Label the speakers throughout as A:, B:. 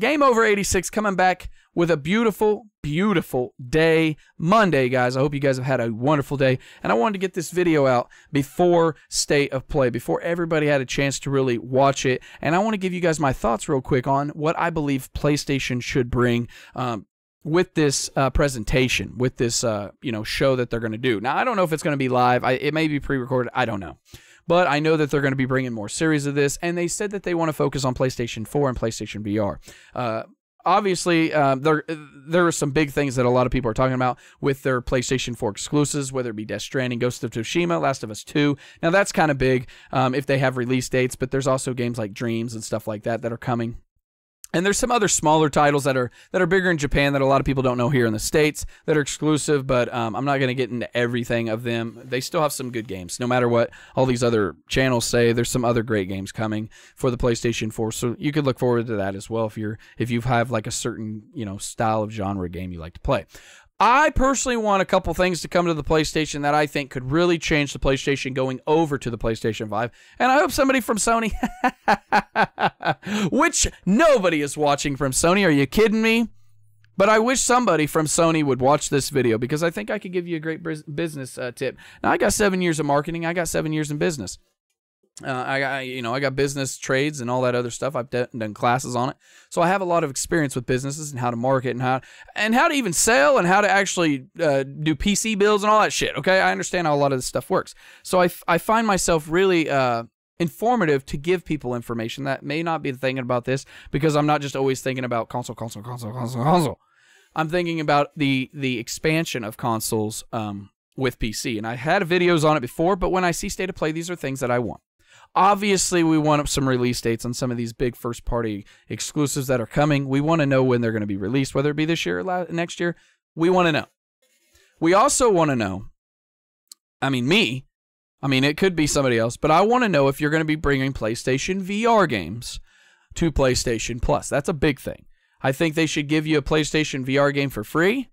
A: Game Over 86 coming back with a beautiful, beautiful day Monday, guys. I hope you guys have had a wonderful day. And I wanted to get this video out before State of Play, before everybody had a chance to really watch it. And I want to give you guys my thoughts real quick on what I believe PlayStation should bring with this presentation, with this show that they're going to do. Now, I don't know if it's going to be live. It may be pre-recorded. I don't know. But I know that they're going to be bringing more series of this, and they said that they want to focus on PlayStation 4 and PlayStation VR. Obviously, there are some big things that a lot of people are talking about with their PlayStation 4 exclusives, whether it be Death Stranding, Ghost of Tsushima, Last of Us 2. Now, that's kind of big if they have release dates, but there's also games like Dreams and stuff like that that are coming. And there's some other smaller titles that are bigger in Japan that a lot of people don't know here in the States that are exclusive, but I'm not going to get into everything of them. They still have some good games. No matter what all these other channels say, there's some other great games coming for the PlayStation 4, so you could look forward to that as well if you have like a certain style of genre game you like to play. I personally want a couple things to come to the PlayStation that I think could really change the PlayStation going over to the PlayStation 5. And I hope somebody from Sony, which nobody is watching from Sony. Are you kidding me? But I wish somebody from Sony would watch this video because I think I could give you a great business tip. Now, I got 7 years of marketing. I got 7 years in business. I got business trades and all that other stuff. I've done classes on it, so I have a lot of experience with businesses and how to market and how to even sell and how to actually do PC builds and all that shit. Okay, I understand how a lot of this stuff works, so I find myself really informative to give people information that may not be thinking about this because I'm not just always thinking about console. I'm thinking about the expansion of consoles with PC, and I had videos on it before. But when I see State of Play, these are things that I want. Obviously, we want some release dates on some of these big first-party exclusives that are coming. We want to know when they're going to be released, whether it be this year or next year. We want to know. We also want to know, it could be somebody else, but I want to know if you're going to be bringing PlayStation VR games to PlayStation Plus. That's a big thing. I think they should give you a PlayStation VR game for free.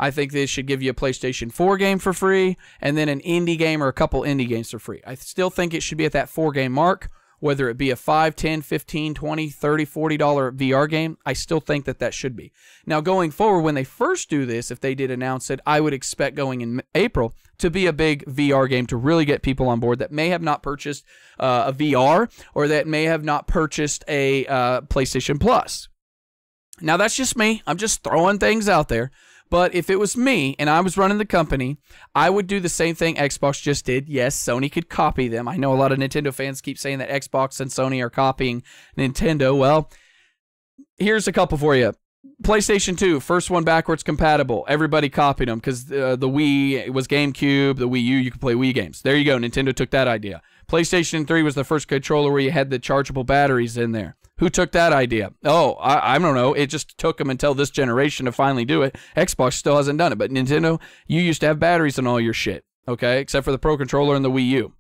A: I think they should give you a PlayStation 4 game for free, and then an indie game or a couple indie games for free. I still think it should be at that 4-game mark, whether it be a $5, $10, $15, $20, $30, $40 VR game. I still think that should be. Now, going forward, when they first do this, if they did announce it, I would expect going in April to be a big VR game to really get people on board that may have not purchased a VR or that may have not purchased a PlayStation Plus. Now, that's just me. I'm just throwing things out there. But if it was me and I was running the company, I would do the same thing Xbox just did. Yes, Sony could copy them. I know a lot of Nintendo fans keep saying that Xbox and Sony are copying Nintendo. Well, here's a couple for you. PlayStation 2, first one backwards compatible. Everybody copied them because the Wii was GameCube. The Wii U, you could play Wii games. There you go. Nintendo took that idea. PlayStation 3 was the first controller where you had the chargeable batteries in there. Who took that idea? Oh, I don't know. It just took them until this generation to finally do it. Xbox still hasn't done it. But Nintendo, you used to have batteries in all your shit, okay? Except for the Pro Controller and the Wii U.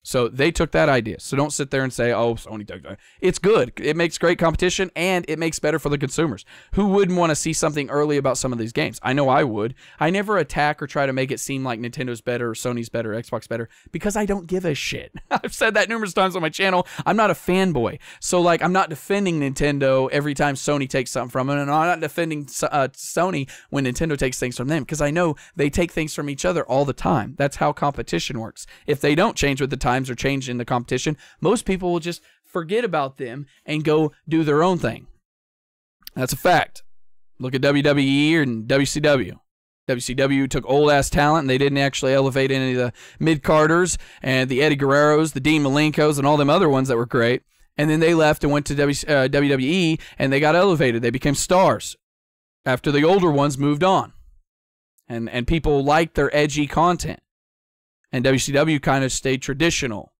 A: So they took that idea. So don't sit there and say, oh, Sony took that. It's good. It makes great competition, and it makes better for the consumers. Who wouldn't want to see something early about some of these games? I know I would. I never attack or try to make it seem like Nintendo's better or Sony's better or Xbox better because I don't give a shit. I've said that numerous times on my channel. I'm not a fanboy. So, I'm not defending Nintendo every time Sony takes something from them, and I'm not defending Sony when Nintendo takes things from them because I know they take things from each other all the time. That's how competition works. If they don't change with the times or change in the competition, most people will just forget about them and go do their own thing. That's a fact. Look at WWE and WCW. WCW took old-ass talent, and they didn't actually elevate any of the mid-carders and the Eddie Guerreros, the Dean Malenkos, and all them other ones that were great. And then they left and went to WWE, and they got elevated. They became stars after the older ones moved on. And people liked their edgy content. And WCW kind of stayed traditional.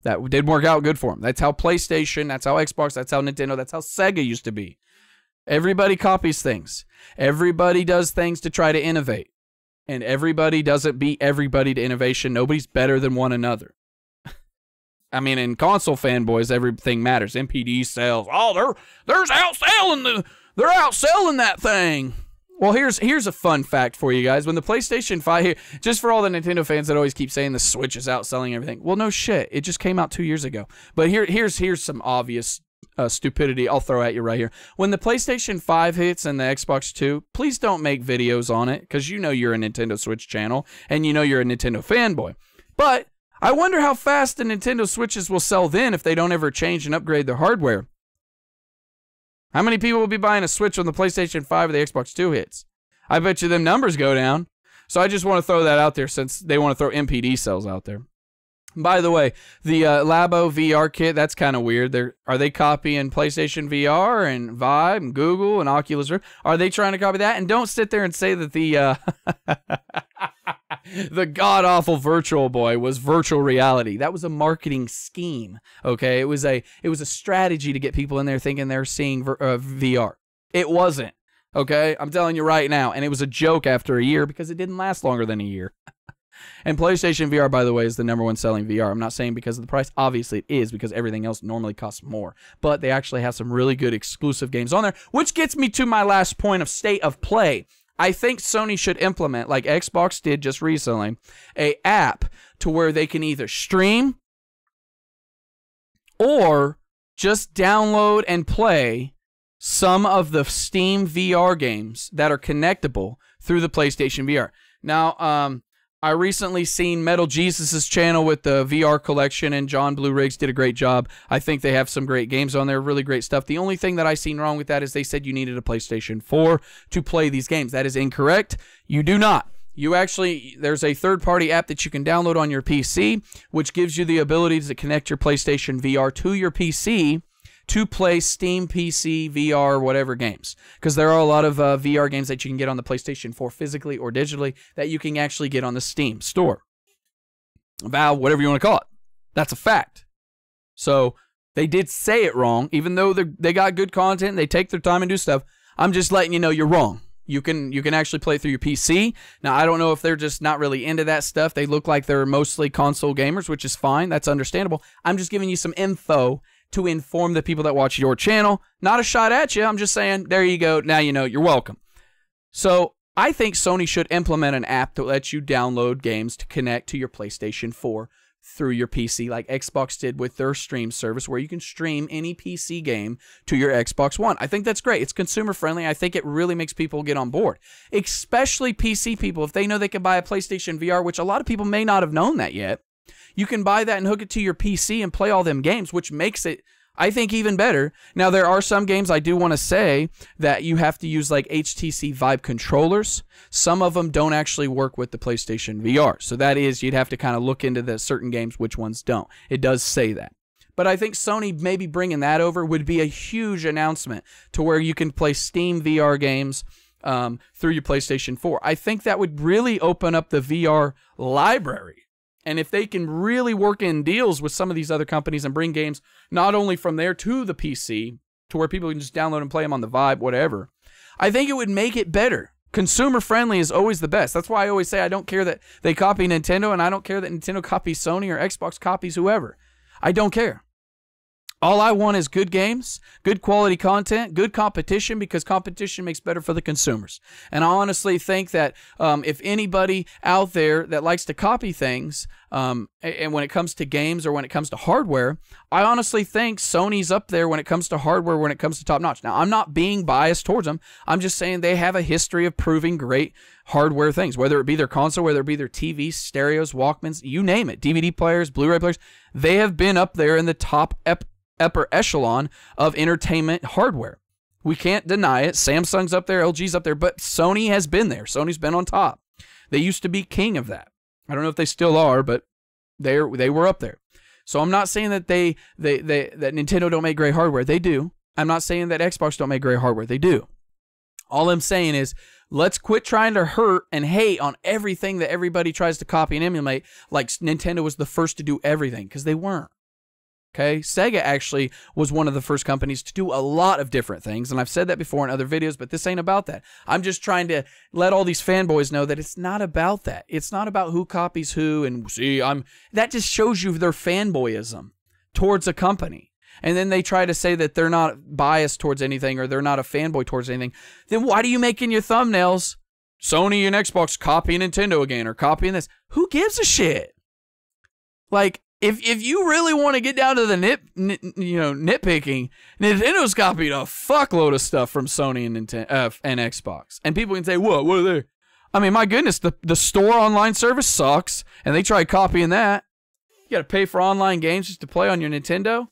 A: That didn't work out good for them. That's how PlayStation, that's how Xbox, that's how Nintendo, that's how Sega used to be. Everybody copies things. Everybody does things to try to innovate. And everybody doesn't beat everybody to innovation. Nobody's better than one another. In console fanboys, everything matters. MPD sales. Oh, they're outselling that thing. Well, here's a fun fact for you guys. When the PlayStation 5 here, just for all the Nintendo fans that always keep saying the Switch is outselling everything. Well, no shit. It just came out 2 years ago. But here's some obvious stupidity I'll throw at you right here. When the PlayStation 5 hits and the Xbox 2, please don't make videos on it, because you know you're a Nintendo Switch channel, and you know you're a Nintendo fanboy. But I wonder how fast the Nintendo Switches will sell then if they don't ever change and upgrade their hardware. How many people will be buying a Switch when the PlayStation 5 or the Xbox 2 hits? I bet you them numbers go down. So I just want to throw that out there since they want to throw MPD cells out there. By the way, the Labo VR kit, that's kind of weird. Are they copying PlayStation VR and Vive and Google and Oculus Rift? Are they trying to copy that? And don't sit there and say that the the god-awful Virtual Boy was virtual reality. That was a marketing scheme, okay? It was a strategy to get people in there thinking they're seeing VR. It wasn't, okay? I'm telling you right now. And it was a joke after a year because it didn't last longer than a year. And PlayStation VR, by the way, is the #1 selling VR. I'm not saying because of the price. Obviously, it is because everything else normally costs more. But they actually have some really good exclusive games on there, which gets me to my last point of state of play. I think Sony should implement, like Xbox did just recently, an app to where they can either stream or just download and play some of the Steam VR games that are connectable through the PlayStation VR. Now, I recently seen Metal Jesus' channel with the VR collection, and John Blue Riggs did a great job. I think they have some great games on there, really great stuff. The only thing that I seen wrong with that is they said you needed a PlayStation 4 to play these games. That is incorrect. You do not. You actually, there's a third-party app that you can download on your PC, which gives you the ability to connect your PlayStation VR to your PC to play Steam, PC, VR, whatever games. Because there are a lot of VR games that you can get on the PlayStation 4 physically or digitally that you can actually get on the Steam store. Valve, whatever you want to call it. That's a fact. So they did say it wrong, even though they got good content, they take their time and do stuff. I'm just letting you know you're wrong. You can actually play through your PC. Now, I don't know if they're just not really into that stuff. They look like they're mostly console gamers, which is fine. That's understandable. I'm just giving you some info to inform the people that watch your channel. Not a shot at you. I'm just saying, there you go. Now you know. You're welcome. So I think Sony should implement an app that lets you download games to connect to your PlayStation 4 through your PC, like Xbox did with their stream service, where you can stream any PC game to your Xbox One. I think that's great. It's consumer friendly. I think it really makes people get on board, especially PC people. If they know they can buy a PlayStation VR, which a lot of people may not have known that yet, you can buy that and hook it to your PC and play all them games, which makes it, I think, even better. Now, there are some games I do want to say that you have to use like HTC Vive controllers. Some of them don't actually work with the PlayStation VR. So that is, you'd have to kind of look into the certain games, which ones don't. It does say that. But I think Sony maybe bringing that over would be a huge announcement to where you can play Steam VR games through your PlayStation 4. I think that would really open up the VR library. And if they can really work in deals with some of these other companies and bring games not only from there to the PC, to where people can just download and play them on the Vibe, whatever, I think it would make it better. Consumer friendly is always the best. That's why I always say I don't care that they copy Nintendo, and I don't care that Nintendo copies Sony or Xbox copies whoever. I don't care. All I want is good games, good quality content, good competition, because competition makes better for the consumers. And I honestly think that if anybody out there that likes to copy things, and when it comes to games or when it comes to hardware, I honestly think Sony's up there when it comes to hardware, when it comes to top notch. Now, I'm not being biased towards them. I'm just saying they have a history of proving great hardware things, whether it be their console, whether it be their TV, stereos, Walkmans, you name it, DVD players, Blu-ray players. They have been up there in the top upper echelon of entertainment hardware. We can't deny it. Samsung's up there, LG's up there, but Sony has been there. Sony's been on top. They used to be king of that. I don't know if they still are, but they were up there. So I'm not saying that that Nintendo don't make great hardware. They do. I'm not saying that Xbox don't make great hardware. They do. All I'm saying is, let's quit trying to hurt and hate on everything that everybody tries to copy and emulate, like Nintendo was the first to do everything, because they weren't. Okay, Sega actually was one of the first companies to do a lot of different things, and I've said that before in other videos, but this ain't about that. I'm just trying to let all these fanboys know that it's not about that. It's not about who copies who, and see, that just shows you their fanboyism towards a company. And then they try to say that they're not biased towards anything, or they're not a fanboy towards anything. Then why do you make in your thumbnails Sony and Xbox copying Nintendo again, or copying this? Who gives a shit? Like, If you really want to get down to the nitpicking, Nintendo's copied a fuckload of stuff from Sony and Xbox. And people can say, what are they? I mean, my goodness, the store online service sucks, and they tried copying that. You got to pay for online games just to play on your Nintendo?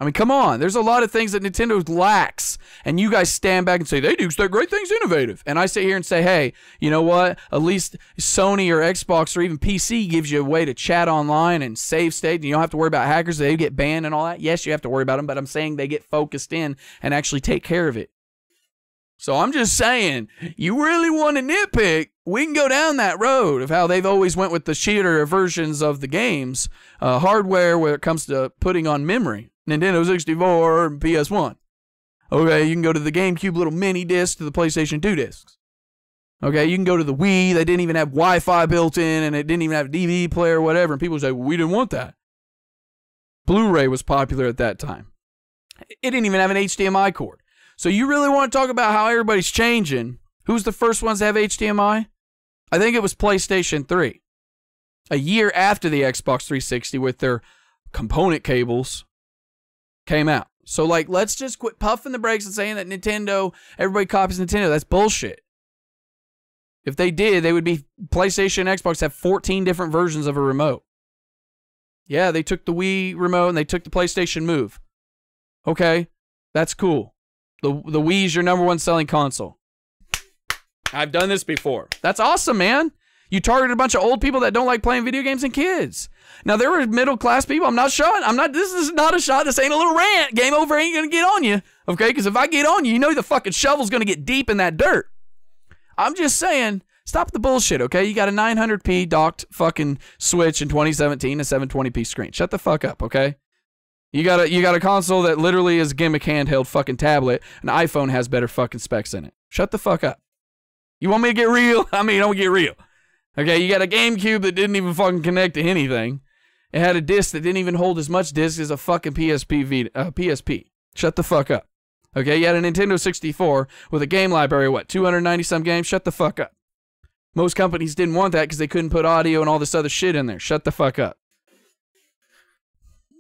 A: I mean, come on. There's a lot of things that Nintendo lacks, and you guys stand back and say, they do great things, innovative. And I sit here and say, hey, you know what? At least Sony or Xbox or even PC gives you a way to chat online and save state, and you don't have to worry about hackers. They get banned and all that. Yes, you have to worry about them, but I'm saying they get focused in and actually take care of it. So I'm just saying, you really want to nitpick, we can go down that road of how they've always went with the cheater versions of the games, hardware where it comes to putting on memory. Nintendo 64 and PS1. Okay, you can go to the GameCube little mini disc to the PlayStation 2 discs. Okay, you can go to the Wii. They didn't even have Wi-Fi built in, and it didn't even have a DVD player or whatever. And people say, well, we didn't want that. Blu-ray was popular at that time. It didn't even have an HDMI cord. So you really want to talk about how everybody's changing? Who's the first ones to have HDMI? I think it was PlayStation 3. A year after the Xbox 360 with their component cables came out. So, like, let's just quit puffing the brakes and saying that Nintendo, everybody copies Nintendo. That's bullshit. If they did, they would be PlayStation and Xbox have 14 different versions of a remote. Yeah, they took the Wii remote and they took the PlayStation Move. Okay, that's cool. The Wii is your #1 selling console. I've done this before. That's awesome, man. You targeted a bunch of old people that don't like playing video games and kids. Now, there were middle-class people. I'm not shot. This is not a shot. This ain't a little rant. Game Over ain't going to get on you. Okay? Because if I get on you, you know the fucking shovel's going to get deep in that dirt. I'm just saying, stop the bullshit, okay? You got a 900p docked fucking Switch in 2017, a 720p screen. Shut the fuck up, okay? You got a console that literally is a gimmick handheld fucking tablet. An iPhone has better fucking specs in it. Shut the fuck up. You want me to get real? I mean, don't get real. Okay, you got a GameCube that didn't even fucking connect to anything. It had a disc that didn't even hold as much disc as a fucking PSP. Shut the fuck up. Okay, you had a Nintendo 64 with a game library, what, 290-some games? Shut the fuck up. Most companies didn't want that because they couldn't put audio and all this other shit in there. Shut the fuck up.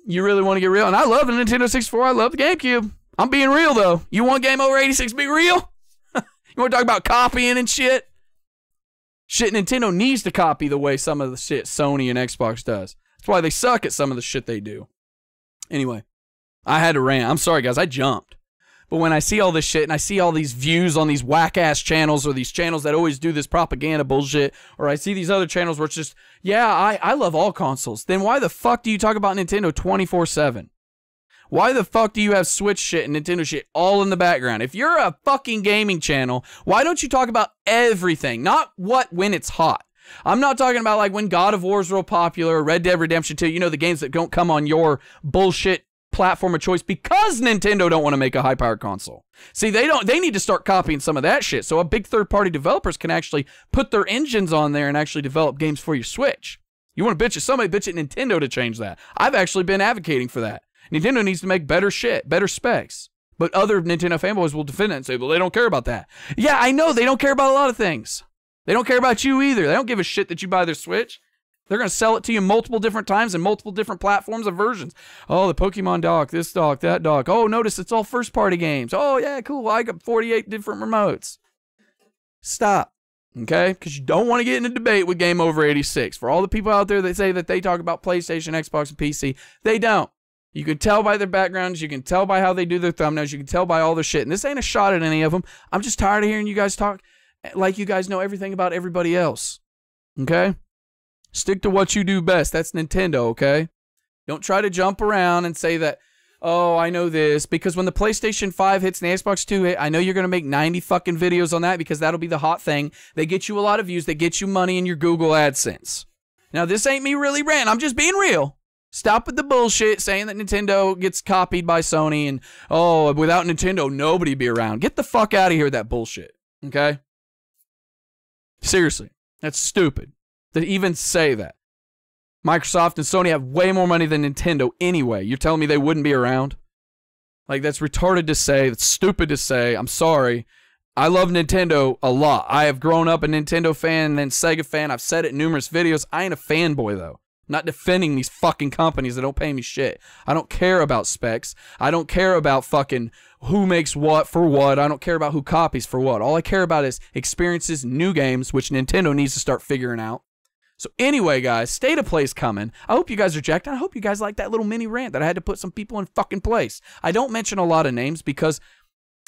A: You really want to get real? And I love the Nintendo 64. I love the GameCube. I'm being real, though. You want Game Over 86 to be real? You want to talk about copying and shit? Shit, Nintendo needs to copy the way some of the shit Sony and Xbox does. That's why they suck at some of the shit they do. Anyway, I had to rant. I'm sorry, guys. I jumped. But when I see all this shit and I see all these views on these whack-ass channels or these channels that always do this propaganda bullshit, or I see these other channels where it's just, yeah, I love all consoles, then why the fuck do you talk about Nintendo 24/7? Why the fuck do you have Switch shit and Nintendo shit all in the background? If you're a fucking gaming channel, why don't you talk about everything? Not when it's hot. I'm not talking about like when God of War is real popular, or Red Dead Redemption 2, you know, the games that don't come on your bullshit platform of choice because Nintendo don't want to make a high-powered console. See, they need to start copying some of that shit so a big third-party developers can actually put their engines on there and actually develop games for your Switch. You want to bitch at somebody, bitch at Nintendo to change that. I've actually been advocating for that. Nintendo needs to make better shit, better specs. But other Nintendo fanboys will defend it and say, well, they don't care about that. Yeah, I know. They don't care about a lot of things. They don't care about you either. They don't give a shit that you buy their Switch. They're going to sell it to you multiple different times and multiple different platforms and versions. Oh, the Pokemon dock, this dock, that dock. Oh, notice it's all first-party games. Oh, yeah, cool. I got 48 different remotes. Stop, okay? Because you don't want to get in a debate with Game Over 86. For all the people out there that say that they talk about PlayStation, Xbox, and PC, they don't. You can tell by their backgrounds. You can tell by how they do their thumbnails. You can tell by all their shit. And this ain't a shot at any of them. I'm just tired of hearing you guys talk like you guys know everything about everybody else, okay? Stick to what you do best. That's Nintendo, okay? Don't try to jump around and say that, oh, I know this. Because when the PlayStation 5 hits and the Xbox 2 hit, I know you're going to make 90 fucking videos on that because that'll be the hot thing. They get you a lot of views. They get you money in your Google AdSense. Now, this ain't me really ranting. I'm just being real. Stop with the bullshit saying that Nintendo gets copied by Sony and, oh, without Nintendo, nobody'd be around. Get the fuck out of here with that bullshit, okay? Seriously, that's stupid. To even say that. Microsoft and Sony have way more money than Nintendo anyway. You're telling me they wouldn't be around? Like, that's retarded to say. That's stupid to say. I'm sorry. I love Nintendo a lot. I have grown up a Nintendo fan and then Sega fan. I've said it in numerous videos. I ain't a fanboy, though. not defending these fucking companies that don't pay me shit. I don't care about specs. I don't care about fucking who makes what for what. I don't care about who copies for what. All I care about is experiences, new games, which Nintendo needs to start figuring out. So anyway, guys, State of Play's coming. I hope you guys are jacked. I hope you guys like that little mini rant that I had to put some people in fucking place. I don't mention a lot of names because,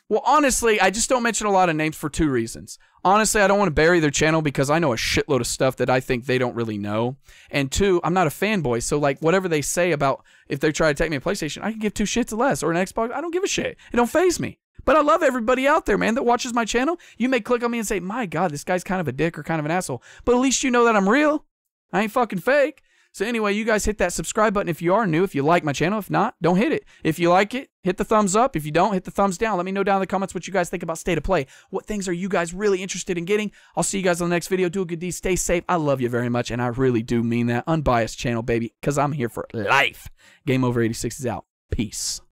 A: well, honestly, I just don't mention a lot of names for 2 reasons. Honestly, I don't want to bury their channel because I know a shitload of stuff that I think they don't really know. And 2, I'm not a fanboy, so like whatever they say about if they try to take me a PlayStation, I can give 2 shits less, or an Xbox. I don't give a shit. It don't faze me. But I love everybody out there, man, that watches my channel. You may click on me and say, my God, this guy's kind of a dick or kind of an asshole. But at least you know that I'm real. I ain't fucking fake. So anyway, you guys hit that subscribe button if you are new, if you like my channel. If not, don't hit it. If you like it, hit the thumbs up. If you don't, hit the thumbs down. Let me know down in the comments what you guys think about State of Play. What things are you guys really interested in getting? I'll see you guys on the next video. Do a good deed. Stay safe. I love you very much, and I really do mean that. Unbiased channel, baby, because I'm here for life. Game Over 86 is out. Peace.